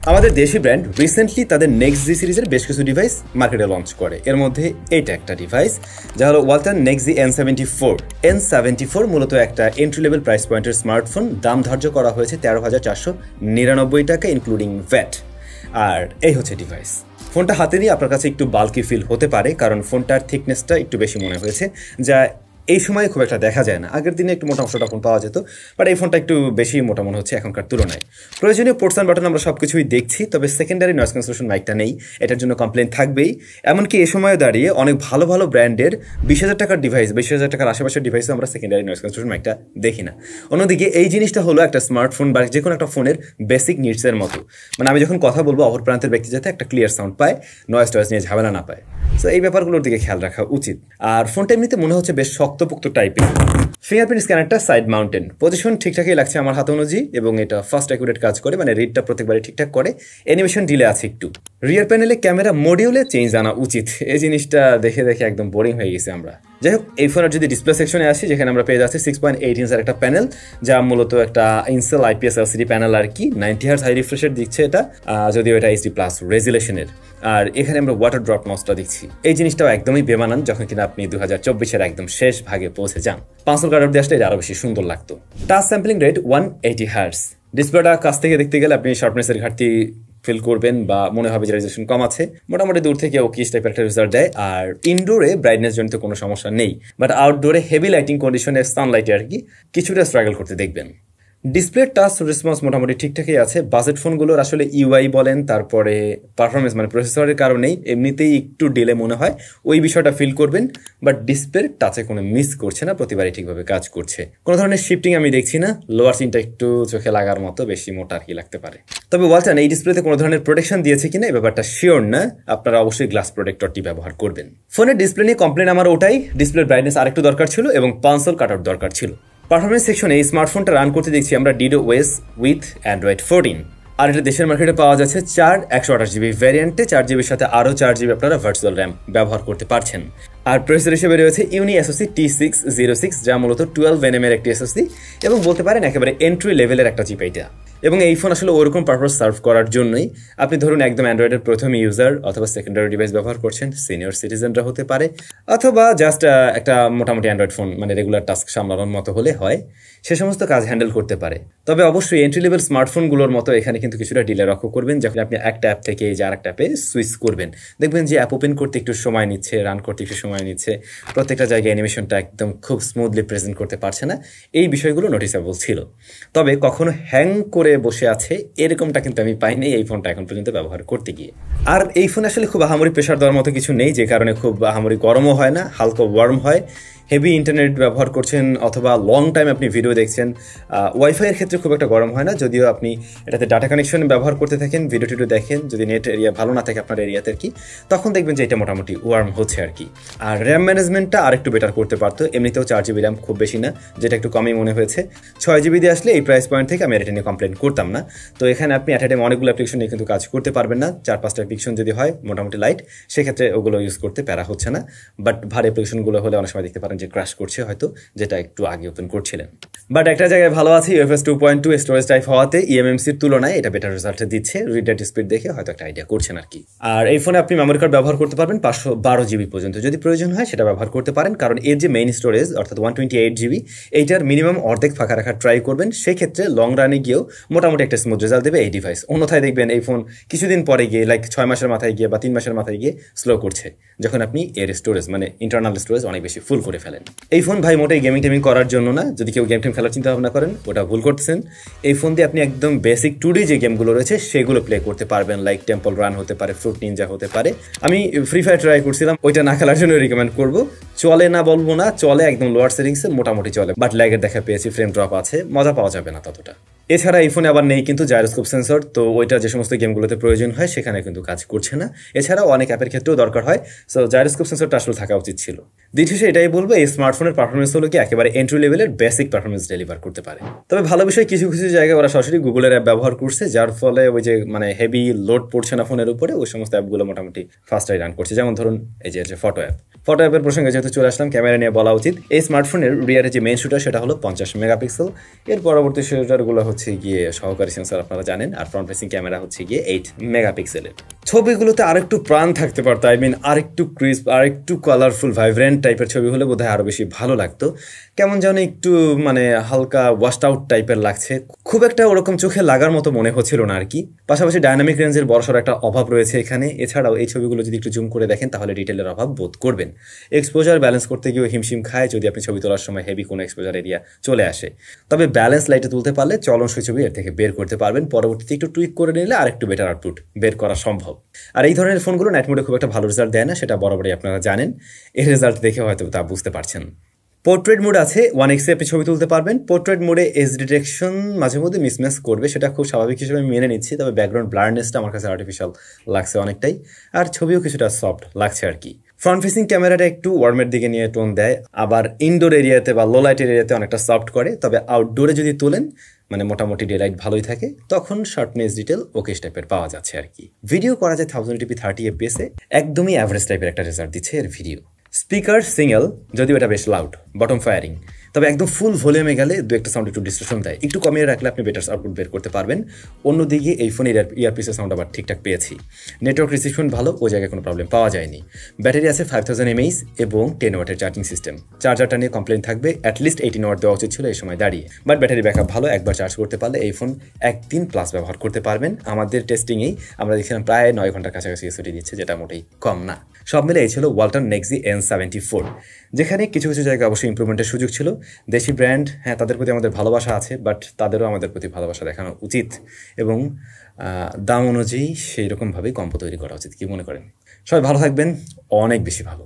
আমাদের দেশি brand recently তাদের নেক্সট জি সিরিজের বেশ কিছু ডিভাইস মার্কেটে লঞ্চ করে। এর মধ্যে এইটা একটা ডিভাইস, যা হলো ওয়ালটন নেক্সট জি N74। N74 মূলত একটা এন্ট্রি লেভেল প্রাইস পয়েন্টের স্মার্টফোন। দাম ধার্য করা হয়েছে 13,499 টাকা ইনক্লুডিং ভ্যাট। আর এই হচ্ছে ডিভাইস। ফোনটা হাতে নিয়ে আপনার কাছে একটু বাল্কি ফিল হতে পারে, কারণ ফোনটার থিকনেসটা একটু বেশি মনে হয়েছে, যা এই সময় খুব একটা দেখা যায় না। আগের দিনে একটু মোটা মোটা ফোন পাওয়া যেত, বাট এই ফোনটা একটু বেশি মোটা মনে হচ্ছে এখনকার তুলনায়। প্রয়োজনীয় পোর্টস অ্যান্ড বাটন আমরা সব কিছুই দেখছি, তবে সেকেন্ডারি নয়েজ ক্যান্সেলেশন মাইকটা নেই, এটার জন্য কমপ্লেন থাকবেই। এমনকি এ সময় দাঁড়িয়ে অনেক ভালো ভালো ব্র্যান্ডের 20,000 টাকার ডিভাইস, 20,000 টাকার আশেপাশের ডিভাইসে আমরা সেকেন্ডারি নয়েজ ক্যান্সেলেশন মাইকটা দেখি না। অন্যদিকে এই জিনিসটা হলো একটা স্মার্টফোন বা যে কোনো একটা ফোনের বেসিক নিডসের মতো। মানে আমি যখন কথা বলবো অপর প্রান্তের ব্যক্তি যাতে একটা ক্লিয়ার সাউন্ড পায়, নয়েজ টয়েজ নিয়ে ঝামেলা না পায়। সো এই ব্যাপারগুলোর দিকে খেয়াল রাখা উচিত। আর ফোনটা এমনিতে মনে হচ্ছে বেশ শক্তপোক্ত টাইপের। ফিঙ্গারপ্রিন্ট স্ক্যানারটা সাইড মাউন্টেন, পজিশন ঠিকঠাকই লাগছে আমার হাত অনুযায়ী, এবং এটা ফাস্ট অ্যাকুরেট কাজ করে, মানে রিডটা প্রত্যেকবারই ঠিকঠাক করে। অ্যানিমেশন ডিলে আছে একটু। রিয়ার প্যানেলে ক্যামেরা মডিউলে চেঞ্জ আনা উচিত, এই জিনিসটা দেখে দেখে একদম বোরিং হয়ে গেছে আমরা। যাই হোক, এই ফোনের যদি ডিসপ্লে সেকশনে আসি, যেখানে আমরা পেয়ে যাচ্ছি 6.8 ইঞ্চের একটা প্যানেল, যা মূলত একটা ইনসেল IPS LCD প্যানেল আর কি। 90 হার্জ হাই রিফ্রেশের দিচ্ছে এটা, যদিও এটা HD+ রেজুলেশনের। আর এখানে আমরা ওয়াটার ড্রপ নচটা দিচ্ছি। এই জিনিসটাও একদমই বেমানান যখন কিনা আপনি 2024-এর একদম শেষ ভাগে পৌঁছে যান। পাঁচল কাটার দিয়ে আসলে এটা আরো বেশি সুন্দর লাগতো। Touch sampling rate 180 hertz. ডিসপ্লেটা কাছ থেকে দেখতে গেলে আপনি শার্পনেসের ঘাটতি ফিল করবেন, বা মনে হবে যে রেজুলেশন কম আছে। মোটামুটি দূর থেকে ওকিস টাইপের একটা রেজাল্ট দেয়। আর ইনডোরে ব্রাইটনেস জনিত কোনো সমস্যা নেই, বাট আউটডোরে হেভি লাইটিং কন্ডিশনে সানলাইটে আর কি কিছুটা স্ট্রাগল করতে দেখবেন। ডিসপ্লে টাচ রেসপন্স মোটামুটি ঠিকঠাকই আছে। বাজেট ফোনগুলোর আসলে ইউআই বলেন, তারপরে পারফরমেন্স মানে প্রসেসরের কারণেই এমনিতেই একটু ডিলে মনে হয়, ওই বিষয়টা ফিল করবেন। বাট ডিসপ্লের টাচে কোনো মিস করছে না, প্রতিবারই ঠিকভাবে কাজ করছে। কোনো ধরনের শিফটিং আমি দেখছি না। লোয়ার সিনটা একটু চোখে লাগার মতো বেশি মোটা আর কি লাগতে পারে। তবে ওয়ালটন এই ডিসপ্লেতে কোনো ধরনের প্রোটেকশন দিয়েছে কিনা এই ব্যাপারটা শিওর না। আপনারা অবশ্যই গ্লাস প্রোটেক্টরটি ব্যবহার করবেন। ফোনের ডিসপ্লে নিয়ে কমপ্লেন আমার ওটাই, ডিসপ্লের ব্রাইটনেস আরেকটু দরকার ছিল এবং পাঁচল কাটার দরকার ছিল। পারফরমেন্স সেকশনে এই স্মার্টফোনটা রান করতে দেখছি আমরা DDoS উইথ অ্যান্ড্রয়েড 14। আর এটা দেশের মার্কেটে পাওয়া যাচ্ছে 128GB ভ্যারিয়েন্টে। 4GB সাথে আরও 4GB আপনারা ভার্চুয়াল র্যাম ব্যবহার করতে পারছেন। আর প্রসেসর হিসেবে রয়েছে ইউনি SoC T606, যা মূলত 12nm এর একটি SoC, এবং বলতে পারেন একেবারে এন্ট্রি লেভেলের একটা চিপ এইটা। এবং এই ফোন আসলে ওরকম পারপাস সার্ভ করার জন্যই। আপনি ধরুন একদম অ্যান্ড্রয়েডের প্রথম ইউজার, অথবা সেকেন্ডারি ডিভাইস ব্যবহার করছেন, সিনিয়র সিটিজেনরা হতে পারে, অথবা জাস্ট একটা মোটামুটি অ্যান্ড্রয়েড ফোন মানে রেগুলার টাস্ক সামলানোর মতো হলে হয়, সে সমস্ত কাজ হ্যান্ডেল করতে পারে। তবে অবশ্যই এন্ট্রি লেভেল স্মার্টফোনগুলোর মতো এখানে কিন্তু কিছুটা ডিলে লক্ষ্য করবেন। যখন আপনি একটা অ্যাপ থেকে এই যে আর একটা অ্যাপে সুইচ করবেন, দেখবেন যে অ্যাপ ওপেন করতে একটু সময় নিচ্ছে, রান করতে একটু সময় নিচ্ছে, প্রত্যেকটা জায়গায় অ্যানিমেশনটা একদম খুব স্মুথলি প্রেজেন্ট করতে পারছে না। এই বিষয়গুলো নোটিসেবল ছিল। তবে কখনো হ্যাং করে বসে আছে এরকমটা কিন্তু আমি পাইনি এই ফোনটা এখন পর্যন্ত ব্যবহার করতে গিয়ে। আর এই ফোন আসলে খুব আহামরি প্রেশার দেওয়ার মতো কিছু নেই, যে কারণে খুব আহামরি গরমও হয় না, হালকা ওয়ার্ম হয়। হেভি ইন্টারনেট ব্যবহার করছেন অথবা লং টাইম আপনি ভিডিও দেখছেন, ওয়াইফাইয়ের ক্ষেত্রে খুব একটা গরম হয় না। যদিও আপনি এটাতে ডাটা কানেকশন ব্যবহার করতে থাকেন, ভিডিও টিডিও দেখেন, যদি নেট এরিয়া ভালো না থাকে আপনার এরিয়াতে আর কি, তখন দেখবেন যে এটা মোটামুটি ওয়ার্ম হচ্ছে আর কি। আর র্যাম ম্যানেজমেন্টটা আরেকটু বেটার করতে পারতো। এমনিতেও 4GB র্যাম খুব বেশি না, যেটা একটু কমই মনে হয়েছে। 6GB দিয়ে আসলে এই প্রাইস পয়েন্ট থেকে আমি এটা নিয়ে কমপ্লেন করতাম না। তো এখানে আপনি অ্যাট এ টাইম অনেকগুলো অ্যাপ্লিকেশন নিয়ে কিন্তু কাজ করতে পারবেন না। 4-5টা অ্যাপ্লিকেশন যদি হয় মোটামুটি লাইট, সেক্ষেত্রে ওগুলো ইউজ করতে প্যারা হচ্ছে না। বাট ভারী অ্যাপ্লিকেশনগুলো হলে অনেক সময় দেখতে পারেন যে ক্র্যাশ করছে, হয়তো যেটা একটু আগে ওপেন করছিলেন। বাট একটা জায়গায় ভালো আছে, UFS 2.2 স্টোরেজ টাইপ হওয়াতে eMMCর তুলনায় এটা বেটার রেজাল্ট দিচ্ছে। রিড রাইট স্পিড দেখে হয়তো একটা আইডিয়া করছেন আর কি। আর এই ফোনে আপনি মেমোরি কার্ড ব্যবহার করতে পারবেন 512GB পর্যন্ত, যদি প্রয়োজন হয় সেটা ব্যবহার করতে পারেন। কারণ এর যে মেইন স্টোরেজ অর্থাৎ 128GB, এইটার মিনিমাম অর্ধেক ফাঁকা রাখার ট্রাই করবেন। সেক্ষেত্রে লং রানে গিয়েও মোটামুটি একটা স্মুথ রেজাল্ট দেবে এই ডিভাইস। অন্যথায় দেখবেন এই ফোন কিছুদিন পরে গিয়ে, লাইক 6 মাসের মাথায় গিয়ে বা 3 মাসের মাথায় গিয়ে স্লো করছে, যখন আপনি এর স্টোরেজ মানে ইন্টারনাল স্টোরেজ অনেক বেশি ফুল করে ফেলেন। এই ফোন ভাই মোটেই গেমিং টেমিং করার জন্য না। যদি কেউ গেম টেম খেলার চিন্তা ভাবনা করেন, ওটা ভুল করতেছেন। এই ফোন দিয়ে আপনি একদম বেসিক 2D যে গেমগুলো রয়েছে সেগুলো প্লে করতে পারবেন, লাইক টেম্পল রান হতে পারে, ফ্রুট নিনজা হতে পারে। আমি ফ্রি ফায়ার ট্রাই করছিলাম, ওইটা না খেলার জন্য রিকমেন্ড করবো। চলে না বলবো না, চলে, একদম লোয়ার সেটিংসে মোটামুটি চলে, বাট ল্যাগের দেখা পেয়েছি, ফ্রেম ড্রপ আছে, মজা পাওয়া যাবে না ততটা। এছাড়া এই ফোনে আবার নেই কিন্তু জাইরোস্কোপ সেন্সর, তো ওইটা যে সমস্ত গেমগুলোতে প্রয়োজন হয় সেখানে কিন্তু কাজ করছে না। এছাড়াও অনেক অ্যাপের ক্ষেত্রেও দরকার হয়, সো জাইরোস্কোপ সেন্সরটা আসলে থাকা উচিত ছিল। দ্বিতীয় এটাই বলবো, এই স্মার্টফোনের পারফরমেন্স হলো কি একেবারে এন্ট্রি লেভেলের বেসিক পারফরমেন্স ডেলিভার করতে পারে। তবে ভালো বিষয়, কিছু কিছু জায়গায় ওরা সরাসরি গুগলের অ্যাপ ব্যবহার করছে, যার ফলে ওই যে মানে হেভি লোড পড়ছে না ফোনের উপরে, ওই সমস্ত অ্যাপগুলো মোটামুটি ফাস্টাই রান করছে। যেমন ধরুন এই যে ফটো অ্যাপ। ফটো অ্যাপের প্রসঙ্গে যেহেতু চলে আসলাম, ক্যামেরা নিয়ে বলা উচিত। এই স্মার্টফোনের রিয়ারের যে মেইন শুটার সেটা হলো 50 মেগাপিক্সেল। এর পরবর্তী শুটারগুলো হচ্ছে হচ্ছে গিয়ে সহকারী সেন্সর আপনারা জানেন, আর ফ্রন্ট ফেসিং ক্যামেরা হচ্ছে গিয়ে 8 মেগাপিক্সেলের। ছবিগুলোতে আরেকটু প্রাণ থাকতে পারতো, আই মিন আরেকটু ক্রিস্প, আরেকটু কালারফুল ভাইব্রেন্ট টাইপের ছবি হলে বোধহয় আরো বেশি ভালো লাগতো। কেমন যেন একটু মানে হালকা ওয়াশড আউট টাইপের লাগছে, খুব একটা ওরকম চোখে লাগার মতো মনে হচ্ছিল না আর কি। পাশাপাশি ডাইনামিক রেঞ্জের বড়সড় একটা অভাব রয়েছে এখানে। এছাড়াও এই ছবিগুলো যদি একটু জুম করে দেখেন তাহলে ডিটেলের অভাব বোধ করবেন। এক্সপোজার ব্যালেন্স করতে গিয়ে হিমশিম খায় যদি আপনি ছবি তোলার সময় হেভি কোনো এক্সপোজার এরিয়া চলে আসে। তবে ব্যালেন্স লাইটে তুলতে পারলে চলনসই ছবি এর থেকে বের করতে পারবেন। পরবর্তীতে একটু টুইক করে নিলে আরেকটু বেটার আউটপুট বের করা সম্ভব। আর এই ধরনের ফোনগুলো নাইট মোডে খুব একটা ভালো রেজাল্ট দেয় না, সেটা বরাবরই আপনারা জানেন। এর রেজাল্ট দেখে হয়তো তা বুঝতে পারছেন। পোর্ট্রেট মোড আছে 1x আপনি ছবি তুলতে পারবেন। পোর্ট্রেট মোডে এজ ডিটেকশন মাঝে মধ্যে মিসম্যাচ করবে, সেটা খুব স্বাভাবিক হিসেবে আমি মেনে নিচ্ছি। তবে ব্যাকগ্রাউন্ড ব্লারনেসটা আমার কাছে আর্টিফিশিয়াল লাগছে অনেকটাই, আর ছবিও কিছুটা সফট লাগছে আর কি। ফ্রন্ট ফেসিং ক্যামেরাটা একটু ওয়ার্মের দিকে নিয়ে টোন দেয়, আবার ইনডোর এরিয়াতে বা লো লাইটের এরিয়াতে অনেকটা সফট করে। তবে আউটডোরে যদি তোলেন মানে মোটামুটি ডে লাইট ভালোই থাকে, তখন শার্পনেস ডিটেল ওকেশ টাইপের পাওয়া যাচ্ছে আর কি। ভিডিও করা যায় 1080p 30 fps এ, একদমই অ্যাভারেজ টাইপের একটা রেজাল্ট দিচ্ছে এর ভিডিও। স্পিকার সিঙ্গেল, যদিও এটা বেশ লাউড, বটম ফায়ারিং। তবে একদম ফুল ভলিউমে গেলে দু একটা সাউন্ড একটু ডিস্ট্রেশন দেয়, একটু কমিয়ে রাখলে আপনি বেটার আউটপুট বের করতে পারবেন। অন্যদিকে এই ফোনের ইয়ারপিসের সাউন্ড আবার ঠিকঠাক পেয়েছি। নেটওয়ার্ক রিসিপশন ভালো, ওই জায়গায় কোনো প্রবলেম পাওয়া যায়নি। ব্যাটারি আছে 5000 mAh এবং 10 ওয়াটের চার্জিং সিস্টেম। চার্জারটা নিয়ে কমপ্লেন থাকবে, অ্যাটলিস্ট 18 ওয়াট দেওয়া উচিত ছিল এই সময় দাঁড়িয়ে। বাট ব্যাটারি ব্যাকআপ ভালো, একবার চার্জ করতে পারলে এই ফোন 1 দিন প্লাস ব্যবহার করতে পারবেন। আমাদের টেস্টিংয়েই আমরা দেখছিলাম প্রায় 9 ঘন্টার কাছাকাছি এসওটি দিচ্ছে, যেটা মোটেই কম না। সব মিলে এই ছিল ওয়ালটন নেক্সি N74, যেখানে কিছু কিছু জায়গায় অবশ্যই ইমপ্রুভমেন্টের সুযোগ ছিল। দেশি ব্র্যান্ড, হ্যাঁ তাদের প্রতি আমাদের ভালোবাসা আছে, বাট তাদেরও আমাদের প্রতি ভালোবাসা দেখানো উচিত এবং দাম অনুযায়ী সেই রকমভাবেই কম্পো তৈরি করা উচিত। কি মনে করেন? সবাই ভালো থাকবেন, অনেক বেশি ভালো।